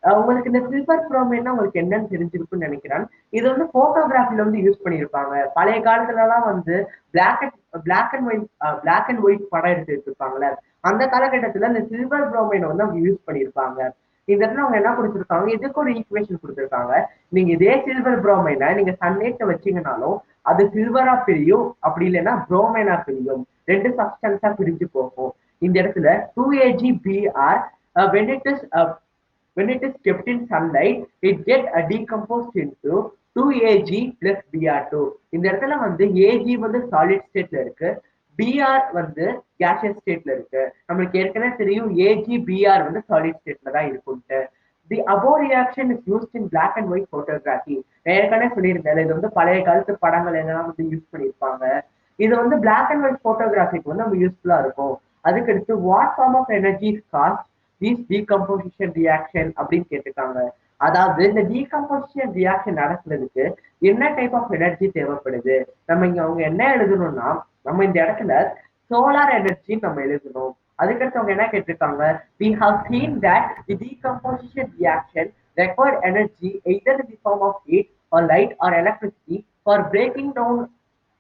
உங்களுக்கு இந்த சில்வர் புரோமைன்னா உங்களுக்கு என்னன்னு தெரிஞ்சிருக்கும்னு நினைக்கிறேன். இது வந்து போட்டோகிராஃபில வந்து யூஸ் பண்ணியிருப்பாங்க. பழைய காலத்துல எல்லாம் வந்து பிளாக் அண்ட் ஒயிட் படம் எடுத்து வச்சிருப்பாங்கல்ல. அந்த காலகட்டத்துல இந்த சில்வர் புரோமைனை வந்து அவங்க யூஸ் பண்ணியிருப்பாங்க. இந்த இடத்துல அவங்க என்ன கொடுத்திருக்காங்க, இதுக்கு ஒரு ஈக்குவேஷன் கொடுத்திருக்காங்க. நீங்க இதே சில்வர் புரோமைனை நீங்க சன்லைட்ல வச்சீங்கனாலும் அது சில்வரா பிரியும், அப்படி இல்லைன்னா புரோமைனா பிரியும். ரெண்டு சப்ஸ்டன்ஸா பிரிஞ்சு போகும். இந்த இடத்துல 2AgBr when when it is kept in sunlight it get decomposed into 2Ag plus Br2. இந்த இடத்துல வந்து Ag வந்து சாலிட் ஸ்டேட்ல இருக்கு, Br வந்து gaseous ஸ்டேட்ல இருக்கு. நம்மளுக்கு ஏற்கனவே தெரியும் AgBr வந்து சாலிட் ஸ்டேட்ல தான் இருக்கும்ட்டு. The above reaction is used in black and white photography. நான் ஏற்கனவே சொல்லியிருந்தேன், இது வந்து பழைய காலத்து படங்கள் எல்லாம் வந்து யூஸ் பண்ணியிருப்பாங்க. இது வந்து பிளாக் அண்ட் ஒயிட் போட்டோகிராஃபிக்கு வந்து நம்ம யூஸ்ஃபுல்லா இருக்கும். அதுக்கடுத்து what form of energy caused these decomposition reaction அப்படின்னு கேட்டிருக்காங்க. அதாவது இந்த டீகம்போசிஷன் ரியாக்ஷன் நடக்கிறதுக்கு என்ன டைப் ஆஃப் எனர்ஜி தேவைப்படுது. நம்ம இங்க அவங்க என்ன எழுதணும்னா, நம்ம இந்த இடத்துல சோலார் எனர்ஜின்னு நம்ம எழுதணும். அதுக்கடுத்து அவங்க என்ன கேட்டிருக்காங்க, we have seen that the decomposition reaction required energy either in the form of heat or light or electricity for breaking down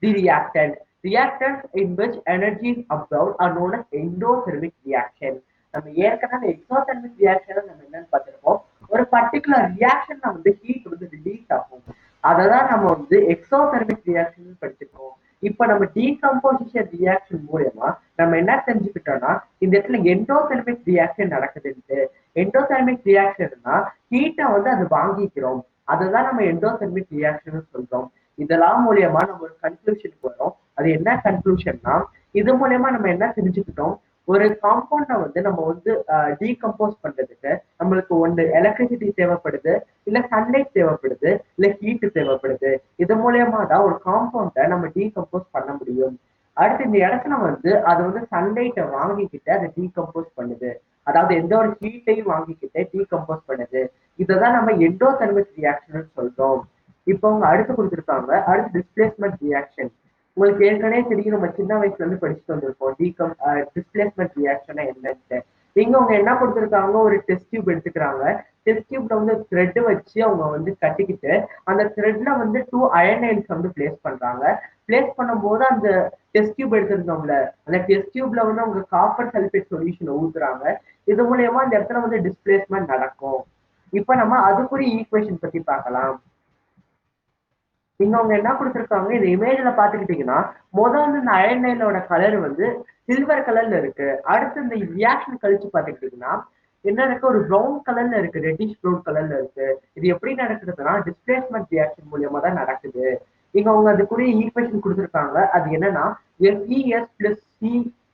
the reactant. Reactants in which energy is absorbed are known as endothermic reaction. நம்ம ஏற்கனவே எக்ஸோதெர்மிக் ரியாக்ஷன் நம்ம என்னன்னு பார்த்திருப்போம். ஒரு பர்டிகுலர் ரியாக்ஷன்ல வந்து ஹீட் வந்து ரிலீஸ் ஆகும். அததான் நம்ம வந்து எக்ஸோதெர்மிக் ரியாக்ஷன் படிச்சிருக்கோம். இப்ப நம்ம டீகம்போசிஷன் ரியாக்ஷன் மூலமா நம்ம என்ன தெரிஞ்சுக்கிட்டோம்னா, இந்த இடத்துல எண்டோதெர்மிக் ரியாக்ஷன் நடக்குதுன்ட்டு. எண்டோதெர்மிக் ரியாக்ஷன்னா ஹீட்டை வந்து அது வாங்கிக்கிறோம். அததான் நம்ம எண்டோதெர்மிக் ரியாக்ஷன் சொல்றோம். இதெல்லாம் மூலியமா நம்ம ஒரு கன்க்ளூஷனுக்கு வரோம். அது என்ன கன்க்ளூஷன்னா, இது மூலியமா நம்ம என்ன தெரிஞ்சுக்கிட்டோம், ஒரு காம்பவுண்ட வந்து நம்ம வந்து டீகம்போஸ் பண்றதுக்கு நம்மளுக்கு ஒன்று எலக்ட்ரிசிட்டி தேவைப்படுது, இல்ல சன்லைட் தேவைப்படுது, இல்ல ஹீட் தேவைப்படுது. இது மூலியமா தான் ஒரு காம்பவுண்ட நம்ம டீகம்போஸ் பண்ண முடியும். அடுத்து இந்த இடத்துல வந்து அது வந்து சன்லைட்டை வாங்கிக்கிட்டு அதை டீகம்போஸ் பண்ணுது. அதாவது எந்த ஒரு ஹீட்டையும் வாங்கிக்கிட்டு டீகம்போஸ் பண்ணுது. இதைதான் நம்ம எண்டோதெர்மிக் ரியாக்ஷன் சொல்றோம். இப்போ அவங்க அடுத்து கொடுத்துருக்காங்க, அடுத்து டிஸ்பிளேஸ்மெண்ட் ரியாக்ஷன். உங்களுக்கு ஏற்கனவே தெரியும், நம்ம சின்ன வயசுல இருந்து படிச்சுட்டு வந்திருப்போம் டிஸ்பிளேஸ்மெண்ட் ரியாக்ஷன் என்னன்ட்டு. இங்க அவங்க என்ன கொடுத்துருக்காங்க, ஒரு டெஸ்ட் டியூப் எடுத்துக்கிறாங்க. டெஸ்ட் டியூப்ல வந்து த்ரெட் வச்சு அவங்க வந்து கட்டிக்கிட்டு அந்த த்ரெட்ல வந்து 2 அயனைன்ஸ் வந்து பிளேஸ் பண்றாங்க. பிளேஸ் பண்ணும்போது அந்த டெஸ்ட் டியூப் எடுத்திருந்தோம்ல, அந்த டெஸ்ட் டியூப்ல வந்து அவங்க காப்பர் சல்பேட் சொல்யூஷன் ஊத்துறாங்க. இது மூலியமா இந்த இடத்துல வந்து டிஸ்பிளேஸ்மெண்ட் நடக்கும். இப்ப நம்ம அதுக்குரிய ஈக்குவேஷன் பத்தி பார்க்கலாம். இங்க அவங்க என்ன கொடுத்துருக்காங்க, இந்த இமேஜ்ல பாத்துக்கிட்டீங்கன்னா முதல் வந்து இந்த அயனைனோட கலர் வந்து சில்வர் கலர்ல இருக்கு. அடுத்து இந்த ரியாக்ஷன் கழிச்சு பாத்துக்கிட்டீங்கன்னா என்ன இருக்கு, ஒரு ப்ரௌன் கலர்ல இருக்கு, ரெட்டிஷ் ப்ரௌன் கலர்ல இருக்கு. இது எப்படி நடக்குதுன்னா டிஸ்பிளேஸ்மெண்ட் ரியாக்ஷன் மூலியமா தான் நடக்குது. இங்க அவங்க அதுக்குரிய ஈக்குவேஷன் கொடுத்துருக்காங்க. அது என்னன்னா FeS plus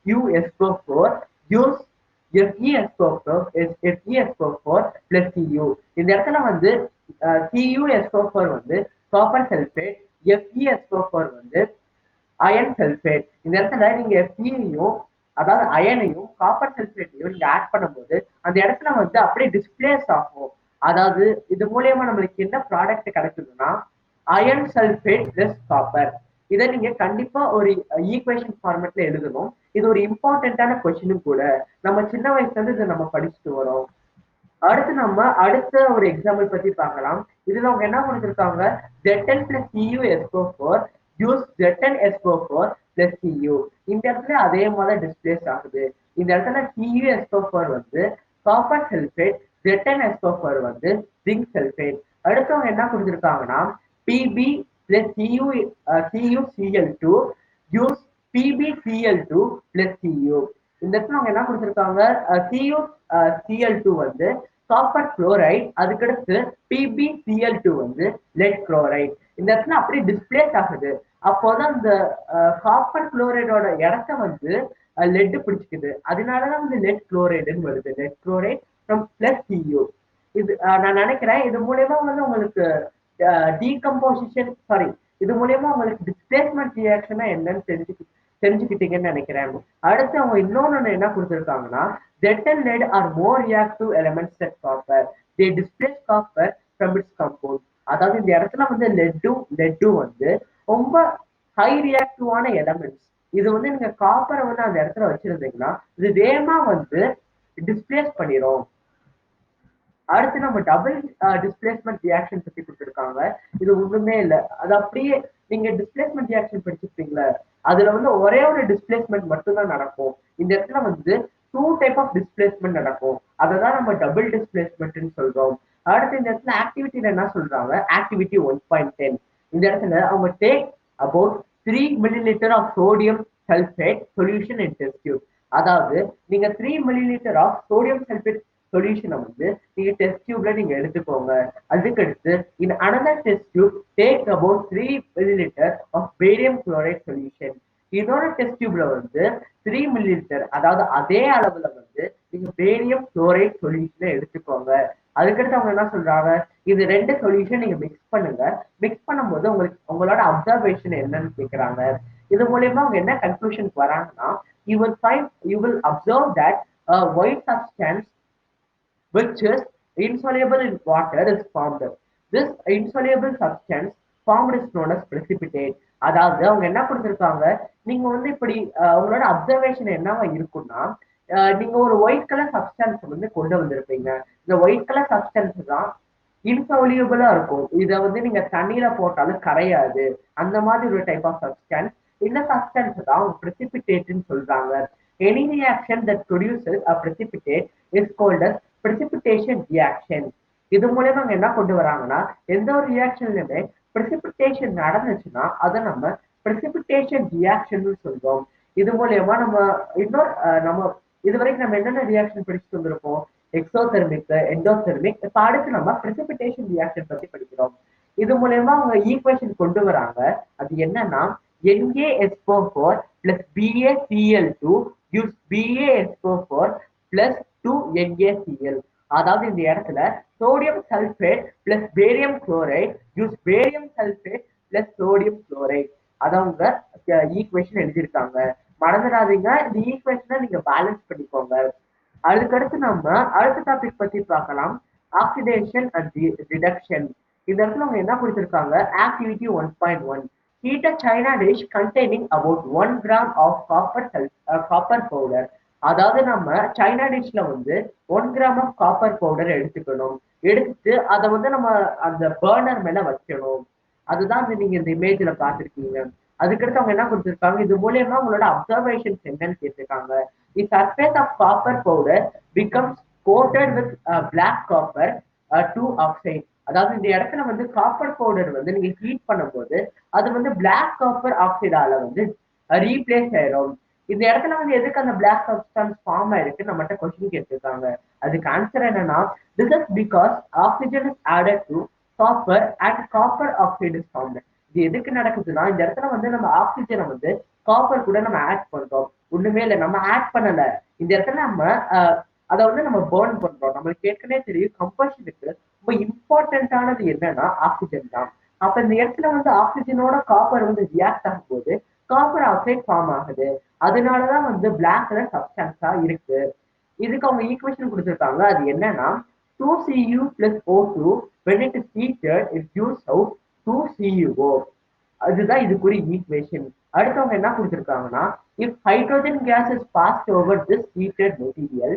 CuSO4 gives FeSO4 plus Cu. இந்த இடத்துல வந்து CuSO4 வந்து காப்பர் சல்பேட், FeSO4 வந்து அயன் சல்பேட். இந்த இடத்துல நீங்க Feயையும் அதாவது அயனையும் காப்பர் சல்பேட்டையும் நீங்க ஆட் பண்ணும்போது அந்த இடத்துல வந்து அப்படியே டிஸ்பிளேஸ் ஆகும். அதாவது இது மூலியமா நம்மளுக்கு என்ன ப்ராடக்ட் கிடைக்குதுன்னா அயன் சல்பேட் பிளஸ் காப்பர். இதை நீங்க கண்டிப்பா ஒரு ஈக்குவேஷன் ஃபார்மேட்ல எழுதணும். இது ஒரு இம்பார்ட்டன்டான கொஸ்டினும் கூட. நம்ம சின்ன வயசுல இருந்து இதை நம்ம படிச்சுட்டு வரோம். அடுத்து நம்ம அடுத்த ஒரு எக்ஸாம்பிள் பத்தி பார்க்கலாம். இதுல அவங்க என்ன கொடுத்திருக்காங்க, Z10 plus CuSO4 use Z10SO4 plus Cu. இந்த இடத்துல அதே மாதிரி டிஸ்பிளேஸ் ஆகுது. இந்த இடத்துல CuSO4 வந்து காப்பர் சல்பேட், Z10SO4 வந்து ஜிங்க் சல்பேட். அடுத்தவங்க என்ன கொடுத்திருக்காங்கன்னா Pb plus CuCl2 use PbCl2 plus Cu. இந்த இடத்துல அவங்க என்ன கொடுத்திருக்காங்க, CuCl2 வந்து காப்பர் குளோரைட், அதுக்கடுத்து PbCl2 வந்து லெட் குளோரைட். இந்த இடத்துல அப்படியே டிஸ்பிளேஸ் ஆகுது. அப்போதான் இந்த காப்பர் குளோரைடோட இடத்த வந்து லெட் பிடிச்சிக்குது. அதனாலதான் வந்து லெட் குளோரைடுன்னு வருது. Let chloride plus Cu. இது நான் நினைக்கிறேன் இது மூலயமா வந்து உங்களுக்கு டீகம்போசிஷன் சாரி இது மூலயமா உங்களுக்கு டிஸ்பிளேஸ்மெண்ட் ரியாக்ஷனா என்னன்னு தெரிஞ்சுக்கிட்டீங்கன்னு நினைக்கிறேன். அடுத்து அவங்க இன்னொன்னு என்ன கொடுத்திருக்காங்கன்னா, lead and lead are more reactive elements than copper. They displace copper from its compound. அதாவது இந்த இடத்துல வந்து லெட்டும் வந்து ரொம்ப ஹை ரியாக்டிவான எலமெண்ட்ஸ். இது வந்து நீங்க காப்பரை வந்து அந்த இடத்துல வச்சிருந்தீங்கன்னா இது வேகமா வந்து டிஸ்பிளேஸ் பண்ணிரும். அடுத்து நம்ம டபுள் டிஸ்பிளேஸ்மெண்ட் ரியாக்ஷன் பத்தி கொடுத்துருக்காங்க. இது ஒண்ணுமே இல்லை, அது அப்படியே நீங்க டிஸ்பிளேஸ்மெண்ட் ரியாக்ஷன் படிச்சிருப்பீங்களா, அதுல வந்து ஒரே ஒரு டிஸ்பிளேஸ்மெண்ட் மட்டும்தான் நடக்கும். இந்த இடத்துல வந்து டூ டைப் ஆஃப் டிஸ்பிளேஸ்மெண்ட் நடக்கும், அததான் நம்ம டபுள் டிஸ்பிளேஸ்மெண்ட்னு சொல்றோம். அடுத்து இந்த இடத்துல ஆக்டிவிட்டியில என்ன சொல்றாங்க, ஆக்டிவிட்டி 1.10. இந்த இடத்துல அவங்க take about 3 ml of sodium sulphate solution in test tube. அதாவது நீங்க 3 ml ஆஃப் சோடியம் சல்பேட் சொல்யூஷனை வந்து நீங்க டெஸ்ட் டியூப்ல நீங்க எடுத்துக்கோங்க. அதுக்கடுத்து in another test tube take about 3 ml of barium chloride solution. இன்னொரு டெஸ்ட் டியூப்ல வந்து 3 ml, அதாவது அதே அளவுல வந்து நீங்க பேரியம் குளோரைட் சொல்யூஷனை எடுத்துக்கோங்க. அதுக்கடுத்து அவங்க என்ன சொல்றாங்க, இது ரெண்டு சொல்யூஷன் நீங்க மிக்ஸ் பண்ணுங்க. மிக்ஸ் பண்ணும்போது உங்களுக்கு உங்களோட அப்சர்வேஷன் என்னன்னு கேக்குறாங்க. இது மூலயமா அவங்க என்ன கன்க்ளூஷனுக்கு வராங்கன்னா, you will observe that a white substance which is insoluble in water is formed. This insoluble substance formed is known as precipitate. அதாவது அவங்க என்ன கொடுத்திருக்காங்க, நீங்க வந்து இப்படி உங்களோட அப்சர்வேஷன் என்னவா இருக்கும்னா, நீங்க ஒரு ஒயிட் கலர் சப்ஸ்டன்ஸ் வந்து கொண்டு வந்திருப்பீங்க. இந்த ஒயிட் கலர் சப்ஸ்டன்ஸ் தான் இன்சொலியூபிளா இருக்கும். இதை வந்து நீங்க தண்ணியில போட்டாலும் கரையாது. அந்த மாதிரி ஒரு டைப் ஆஃப் சப்ஸ்டன்ஸ். இந்த சப்ஸ்டன்ஸ் தான் precipitate சொல்றாங்க. Any reaction that produces a precipitate is called as precipitation reaction. இது மூலமா அவங்க என்ன கொண்டு வராங்கன்னா, எந்த ஒரு ரியாக்ஷன்லயுமே precipitation நடந்துச்சுன்னா அதை நம்ம precipitation reaction சொல்றோம். இது மூலயமா நம்ம இன்னொரு நம்ம இதுவரைக்கும் நம்ம என்னென்ன ரியாக்ஷன் படிச்சுட்டு வந்திருப்போம், எக்ஸோதெர்மிக், எண்டோதெர்மிக். இப்ப அடுத்து நம்ம precipitation reaction பத்தி படிக்கிறோம். இது மூலயமா அவங்க ஈக்குவேஷன் கொண்டு வராங்க. அது என்னன்னா, NaSO4 plus BaCl2 gives BaSO4 plus 2NaCl. அதாவது இந்த இடத்துல sodium sulphate plus barium chloride gives barium sulphate plus sodium chloride. அத அவங்க ஈக்குவேஷன் எழுதியிருக்காங்க. மறந்துடாதீங்க, இந்த ஈக்குவேஷனை நீங்க பேலன்ஸ் பண்ணிக்கோங்க. அதுக்கடுத்து நம்ம அடுத்த டாபிக் பத்தி பார்க்கலாம், ஆக்சிடேஷன் அண்ட் ரிடக்ஷன். இந்த இடத்துல அவங்க என்ன கொடுத்திருக்காங்க, activity 1.1. Heat a china dish containing about 1 gram of copper powder. அதாவது நம்ம சைனா டிஷ்ல வந்து 1 gram ஆஃப் காப்பர் பவுடர் எடுத்துக்கணும். எடுத்துட்டு அதை வந்து நம்ம அந்த பர்னர் மேல வைக்கணும். அதுதான் நீங்க இந்த இமேஜ்ல பார்த்திருக்கீங்க. அதுக்கடுத்து அவங்க என்ன கொடுத்திருக்காங்க, இது மூலியமா உங்களோட அப்சர்வேஷன்ஸ் என்னன்னு கேட்டிருக்காங்க. The surface of copper powder becomes coated with black copper 2 oxide. அதாவது இந்த இடத்துல வந்து காப்பர் பவுடர் வந்து நீங்க ஹீட் பண்ணும்போது அது வந்து பிளாக் காப்பர் ஆக்சைடால வந்து ரீப்ளேஸ் ஆயிடும். இந்த இடத்துல வந்து எதுக்கு அந்த பிளாக் சப்ஸ்டன்ஸ் ஃபார்ம் ஆயிருக்கு நம்மகிட்ட கொஸ்டின் கேட்டிருக்காங்க. அதுக்கு ஆன்சர் என்னன்னா, this is because oxygen is added to copper and copper oxide is formed. இது எதுக்கு நடக்குதுன்னா, இந்த இடத்துல வந்து நம்ம ஆக்சிஜனை வந்து காப்பர் கூட நம்ம ஆட் பண்றோம். ஒண்ணுமே இல்லை, நம்ம ஆட் பண்ணல. இந்த இடத்துல நம்ம அதை வந்து நம்ம பேர்ன் பண்றோம். நம்மளுக்கு ஏற்கனவே தெரியும், கம்பஷனுக்கு ரொம்ப இம்பார்ட்டன்டானது என்னன்னா ஆக்சிஜன் தான். அப்ப இந்த இடத்துல வந்து ஆக்சிஜனோட காப்பர் வந்து ரியாக்ட் ஆகும் போது காப்பர் ஆக்சைடு ஃபார்ம் ஆகுது. அதனாலதான் வந்து பிளாக் கலர் சப்ஸ்டன்ஸா இருக்கு. இதுக்கு அவங்க ஈக்குவேஷன் கொடுத்திருக்காங்க. அது என்னன்னா, 2Cu plus O2 when it is heated it gives out 2CuO. அதுதான் இதுக்குரிய ஈக்குவேஷன். அடுத்தவங்க என்ன கொடுத்திருக்காங்கன்னா, if hydrogen gas is passed over this heated material,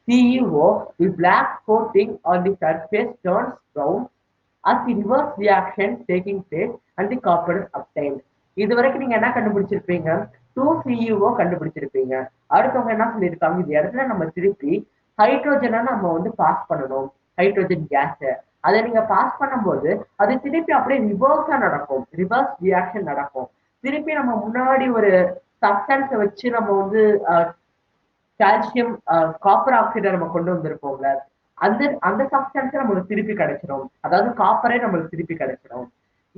CEO, the black coating on the surface turns brown as the reverse reaction taking place and the copper is obtained. இது வரைக்கும் நீங்க என்ன கண்டுபிடிச்சிருப்பீங்க, 2CuO கண்டுபிடிச்சிருப்பீங்க. அடுத்தவங்க என்ன சொல்லியிருக்காங்க, இந்த இடத்துல நம்ம திருப்பி ஹைட்ரோஜனை நம்ம வந்து பாஸ் பண்ணணும், ஹைட்ரோஜன் கேஸ். அதை நீங்க பாஸ் பண்ணும்போது அது திருப்பி அப்படியே ரிவர்ஸா நடக்கும், ரிவர்ஸ் ரியாக்ஷன் நடக்கும். திருப்பி நம்ம முன்னாடி ஒரு சப்ஸ்டன்ஸை வச்சு நம்ம வந்து கால்சியம் காப்பர் ஆக்சைடை நம்ம கொண்டு வந்திருப்போம்ல, அந்த அந்த சப்ஸ்டன்ஸ் நம்மளுக்கு திருப்பி கிடைச்சிடும். அதாவது காப்பரே நம்மளுக்கு திருப்பி கிடைச்சிடும்.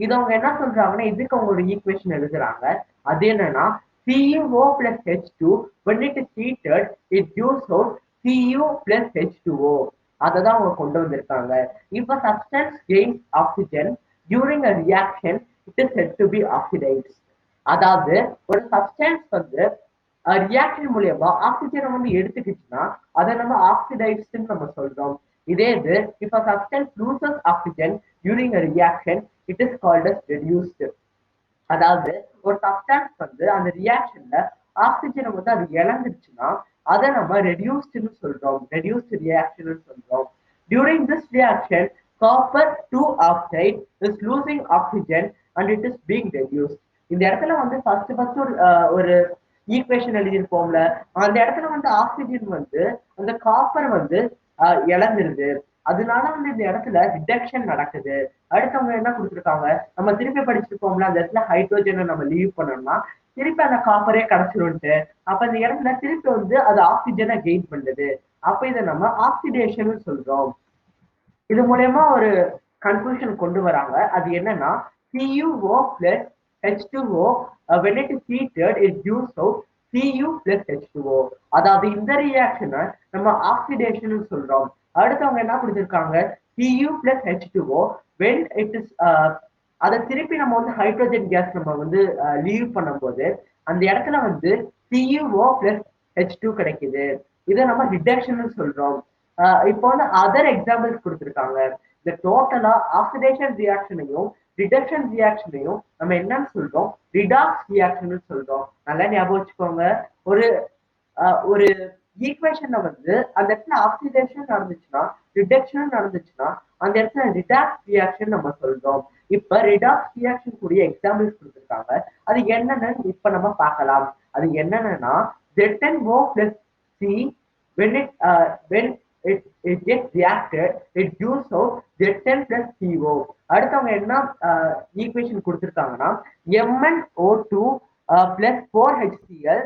இது அவங்க என்ன சொல்றாங்கன்னா, இதுக்கு அவங்க ஒரு ஈக்குவேஷன் எழுதுறாங்க. அது என்னன்னா, CuO plus H2 when it is heated it gives out Cu plus H2O. அததான் அவங்க கொண்டு வந்திருக்காங்க. If a substance gains oxygen during a reaction it is said to be oxidized. அதாவது ஒரு சப்ஸ்டன்ஸ் வந்து ரியாக்ஷன் மூலியமா ஆக்சிஜனை வந்து எடுத்துக்கிச்சுன்னா அதை நம்ம ஆக்சிடைஸ்ட்னு நம்ம சொல்றோம். இதே இது if a substance loses oxygen during a reaction it is called as reduced. அதாவது ஒரு சப்ஸ்டன்ஸ் வந்து அந்த ரியாக்ஷன்ல ஆக்சிஜனை வந்து அது இழந்துருச்சுன்னா அதை நம்ம ரெடியூஸ்ட்னு சொல்றோம், ரெடியூஸ்ட் ரியாக்ஷன் சொல்றோம். During this reaction copper two oxide is losing oxygen and it is being reduced. இந்த இடத்துல வந்து ஃபர்ஸ்ட் ஒரு ஈக்குவேஷன் எழுதியிருப்போம்ல, அந்த இடத்துல வந்து ஆக்சிஜன் வந்து அந்த காப்பர் வந்து இழந்துருது. அதனால வந்து இந்த இடத்துல ரிடக்ஷன் நடக்குது. அடுத்தவங்க என்ன கொடுத்துருக்காங்க, நம்ம திருப்பி படிச்சிருப்போம்ல, அந்த இடத்துல ஹைட்ரோஜனை நம்ம லீவ் பண்ணோம்னா திருப்பி அந்த காப்பரே கிடைச்சிரும்ட்டு. அப்ப இந்த இடத்துல திருப்பி வந்து அது ஆக்சிஜனை கெயின் பண்ணுது. அப்ப இதை நம்ம ஆக்சிடேஷன் சொல்றோம். இது மூலயமா ஒரு கன்க்ளூஷன் கொண்டு வராங்க. அது என்னன்னா CuO plus H2O when it is heated it gives out Cu plus H2O. அதாவது இந்த ரியாக்ஷனை நம்ம ஆக்சிடேஷன் சொல்றோம். அடுத்தவங்க என்ன கொடுத்திருக்காங்க, Cu plus H2O when it is அதை திருப்பி நம்ம வந்து ஹைட்ரோஜன் கேஸ் நம்ம வந்து லீவ் பண்ணும்போது அந்த இடத்துல வந்து CuO plus H2 கிடைக்குது. இதை நம்ம ரிடக்ஷன் சொல்றோம். இப்போ வந்து அதர் எக்ஸாம்பிள்ஸ் கொடுத்துருக்காங்க. இந்த டோட்டலா ஆக்சிடேஷன் ரியாக்ஷனையும் ரிடக்ஷன் ரியாக்ஷனையும் நம்ம என்னன்னு சொல்றோம், ரிடாக்ஸ் ரியாக்ஷன் சொல்றோம். நல்லா ஞாபகம் வச்சுக்கோங்க. ஒரு ஒரு ஈக்குவேஷன்ல வந்து அந்த இடத்துல ஆக்சிடேஷன் நடந்துச்சுன்னா ரிடக்ஷன் நடந்துச்சுன்னா அந்த இடத்துல ரிடாக்ஸ் ரியாக்ஷன் நம்ம சொல்றோம். இப்ப ரிடாக்ஸ் ரியாக்ஷன் கூடிய எக்ஸாம்பிள்ஸ் கொடுத்துருக்காங்க. அது என்னன்னு இப்ப நம்ம பார்க்கலாம். அது என்னன்னா ZnO plus C when it gets reacted it gives out Z10 plus CO. அடுத்தவங்க என்ன ஈக்குவேஷன் கொடுத்துருக்காங்கன்னா MnO2 plus 4HCl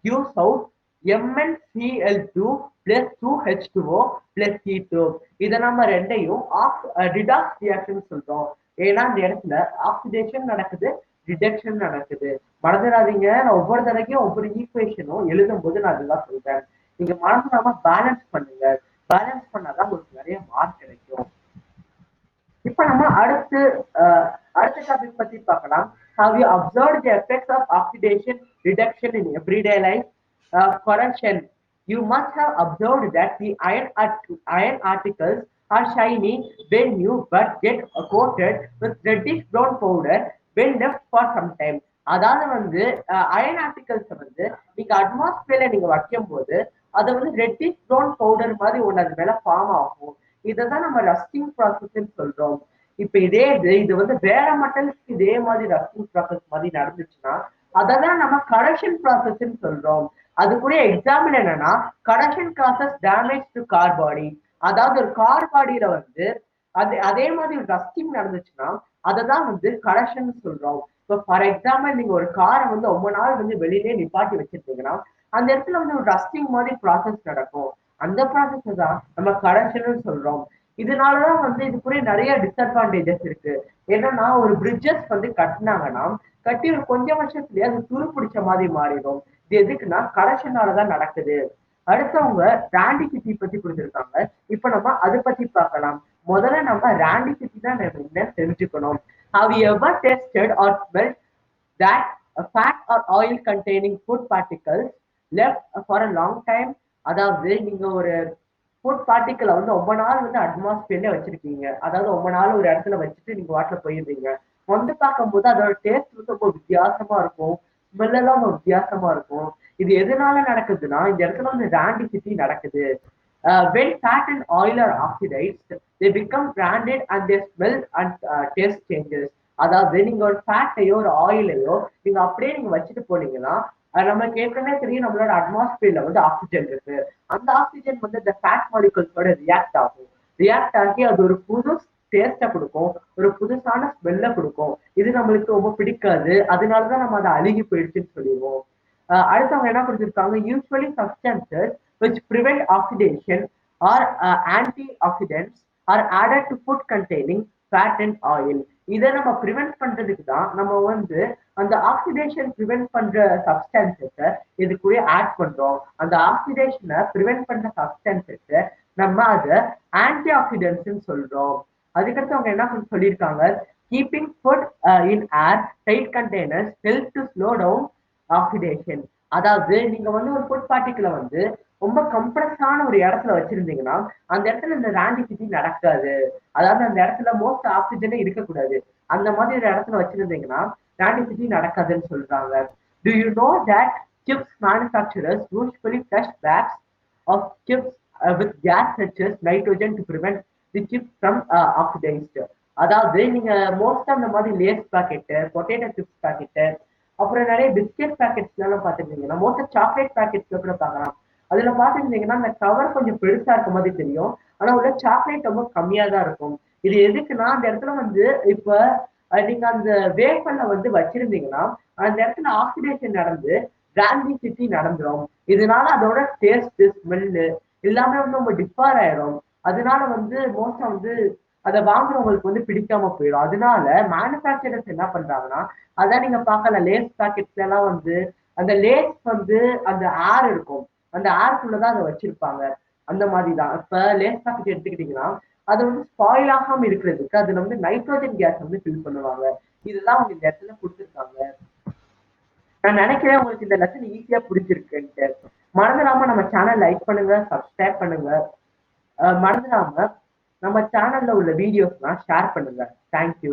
gives out MnCl2 plus 2H2O plus C2. இதை நம்ம ரெண்டையும் ரிடாக்ஸ் ரியாக்ஷன் சொல்றோம். ஏன்னா இந்த இடத்துல ஆக்சிடேஷன் நடக்குது, ரிடக்ஷன் நடக்குது. மறந்துடாதீங்க, நான் ஒவ்வொரு தடவைக்கும் ஒவ்வொரு ஈக்குவேஷனும் எழுதும் போது நான் அதுதான் சொல்றேன். நீங்க மறந்துடாம பேலன்ஸ் பண்ணுங்க. பேலன்ஸ் பண்ணாதான் உங்களுக்கு நிறைய மார்க் கிடைக்கும். இப்ப நம்ம அடுத்த டாபிக் பத்தி பார்க்கலாம். Have you observed the effects of oxidation reduction in everyday life? Correction. You must have observed that the iron articles are shiny when new but get coated with reddish brown powder when left for some time. அதாவது வந்து அயன் ஆர்டிகல்ஸ் வந்து நீங்க அட்மாஸ்பியர்ல நீங்க வைக்கும் போது அதை வந்து ரெட்டிஷ் ப்ரௌன் பவுடர் மாதிரி ஒன்று அது மேல ஃபார்ம் ஆகும். இதைதான் நம்ம ரஸ்டிங் ப்ராசஸ் சொல்றோம். இப்ப இது வந்து வேற மெட்டல்ஸ்க்கு இதே மாதிரி ரஸ்டிங் ப்ராசஸ் மாதிரி நடந்துச்சுன்னா அததான் நம்ம கரெக்ஷன் ப்ராசஸ் சொல்றோம். அது கூட எக்ஸாம்பிள் என்னன்னா correction process damage to car பாடி. அதாவது ஒரு கார் பாடியில வந்து அதே மாதிரி ரஸ்டிங் நடந்துச்சுன்னா அததான் வந்து கரெக்ஷன் சொல்றோம். இப்போ ஃபார் எக்ஸாம்பிள் நீங்க ஒரு காரை வந்து ரொம்ப நாள் வந்து வெளியிலே நிப்பாட்டி வச்சிருந்தீங்கன்னா அந்த இடத்துல வந்து ஒரு ரஸ்டிங் மாதிரி ப்ராசஸ் நடக்கும். அந்த ப்ராசஸ் தான் நம்ம கரெக்ஷன் சொல்றோம். இதனாலதான் வந்து இது கூட நிறைய டிஸ்அட்வான்டேஜஸ் இருக்கு. என்னன்னா ஒரு பிரிட்ஜஸ் வந்து கட்டினாங்கன்னா கட்டி ஒரு கொஞ்சம் வருஷத்துலயே அது துரு பிடிச்ச மாதிரி மாறிடும். இது எதுக்குன்னா கரெக்ஷனாலதான் நடக்குது. அடுத்தவங்க ராண்டிசிட்டி பத்தி கொடுத்துருக்காங்க. இப்ப நம்ம அதை பத்தி பார்க்கலாம். முதல்ல நம்ம ராண்டிசிட்டி தான் என்ன தெரிஞ்சுக்கணும். Have you ever tasted or smelled that a fat or oil containing food particles left for a long time? அதாவது நீங்க ஒரு ஃபுட் பார்ட்டிக்கலை வந்து ரொம்ப நாள் வந்து அட்மாஸ்பியர்ல வச்சிருக்கீங்க. அதாவது ரொம்ப நாள் ஒரு இடத்துல வச்சுட்டு நீங்க வாட்டில போயிருந்தீங்க. வந்து பார்க்கும்போது அதோட டேஸ்ட் வந்து ரொம்ப வித்தியாசமா இருக்கும், ஸ்மெல் எல்லாம் ரொம்ப வித்தியாசமா இருக்கும். இது எதனால நடக்குதுன்னா இந்த இடத்துல வந்து ராண்டிசிட்டி நடக்குது. When fat and oil are oxidized, they become branded and their smell and taste changes. அதாவது நீங்க ஒரு ஃபேட்டையோ ஒரு ஆயிலையோ நீங்க அப்படியே நீங்க வச்சுட்டு போனீங்கன்னா நமக்கு ஏற்கனவே தெரியும் நம்மளோட அட்மாஸ்பியர்ல வந்து ஆக்சிஜன் இருக்கு. அந்த ஆக்சிஜன் வந்து இந்த ஃபேட் மாலிகுல்ஸோட ரியாக்ட் ஆகும். ரியாக்ட் ஆகி அது ஒரு புது டேஸ்ட்டை கொடுக்கும், ஒரு புதுசான ஸ்மெல்ல கொடுக்கும். இது நம்மளுக்கு ரொம்ப பிடிக்காது. அதனாலதான் நம்ம அதை அழுகி போயிடுச்சுன்னு சொல்லிடுவோம். அடுத்தவங்க என்ன கொடுத்துருக்காங்க, usually substances which prevent oxidation or antioxidants are added to food containing fat and oil. இதை நம்ம ப்ரிவென்ட் பண்றதுக்கு தான் நம்ம வந்து அந்த ஆக்சிடேஷன் ப்ரிவென்ட் பண்ற சப்ஸ்டன்சஸை இது கூட ஆட் பண்றோம். அந்த ஆக்சிடேஷனை ப்ரிவென்ட் பண்ற சப்ஸ்டன்சஸை நம்ம அதை ஆன்டி ஆக்சிடென்ட்ஸ் சொல்றோம். அதுக்கடுத்து அவங்க என்ன சொல்லியிருக்காங்க, Keeping food in air tight containers help to slow down oxidation. அதாவது நீங்க வந்து ஒரு ஃபுட் பார்ட்டிகிள வந்து ரொம்ப கம்ப்ரஸான ஒரு இடத்துல வச்சிருந்தீங்கன்னா, அந்த இடத்துல இந்த ராண்டிசிட்டி நடக்காது. அதாவது அந்த இடத்துல மோஸ்ட் ஆக்ஸிஜனே இருக்கக்கூடாது. அந்த மாதிரி ஒரு இடத்துல வச்சிருந்தீங்கன்னா, ராண்டிசிட்டி நடக்காதுன்னு சொல்றாங்க. Do you know that chips manufacturers usually flush bags of chips with gas such as nitrogen to prevent the chips from oxidized. அதாவது நீங்க மோஸ்டா அந்த மாதிரி Lay's packet, potato chips packet, அப்புறம் நிறைய பிஸ்கெட் பாக்கெட்ஸ்ல எல்லாம் பாத்துருந்தீங்கன்னா மோஸ்டா சாக்லேட் பாக்கெட்ஸ்ல கூட பார்க்கலாம். அதுல பாத்துருந்தீங்கன்னா அந்த கவர் கொஞ்சம் பெருசா இருக்க மாதிரி தெரியும். ஆனா உள்ள சாக்லேட் ரொம்ப கம்மியா தான் இருக்கும். இது எதுக்குன்னா அந்த இடத்துல வந்து இப்ப நீங்க அந்த வேஃபர்ல வந்து வச்சிருந்தீங்கன்னா அந்த இடத்துல ஆக்சிடேஷன் நடந்து பிராண்டிசிட்டி நடந்துரும். இதனால அதோட டேஸ்ட், ஸ்மெல்லு எல்லாமே வந்து ரொம்ப டிஃபார் ஆயிரும். அதனால வந்து மோஸ்டா வந்து அத வாங்குறவங்களுக்கு வந்து பிடிக்காம போயிடும். அதனால மேனுஃபேக்சரர்ஸ் என்ன பண்றாங்கன்னா, அதான் நீங்க பார்க்கலாம் லேஸ் பாக்கெட்ஸ்ல எல்லாம் வந்து அந்த லேஸ் வந்து அந்த ஏர் இருக்கும். அந்த ஏர்க்குள்ள தான் அத வச்சிருப்பாங்க. அந்த மாதிரி தான். இப்ப லேஸ் பாக்கெட் எடுத்துக்கிட்டீங்கன்னா, அது வந்து ஸ்பாயில் ஆகாம இருக்கிறதுக்கு அதுல வந்து நைட்ரோஜன் கேஸ் வந்து ஃபில் பண்ணுவாங்க. இதுதான் அவங்க இந்த இடத்துல குடுத்துருக்காங்க. நான் நினைக்கிறேன் உங்களுக்கு இந்த லெசன் ஈஸியா புடிச்சிருக்குன்ட்டு. மறந்துடாம நம்ம சேனல் லைக் பண்ணுங்க, சப்ஸ்கிரைப் பண்ணுங்க. மறந்துடாம நம்ம சேனல்ல உள்ள வீடியோஸ்லாம் ஷேர் பண்ணுங்க. Thank you.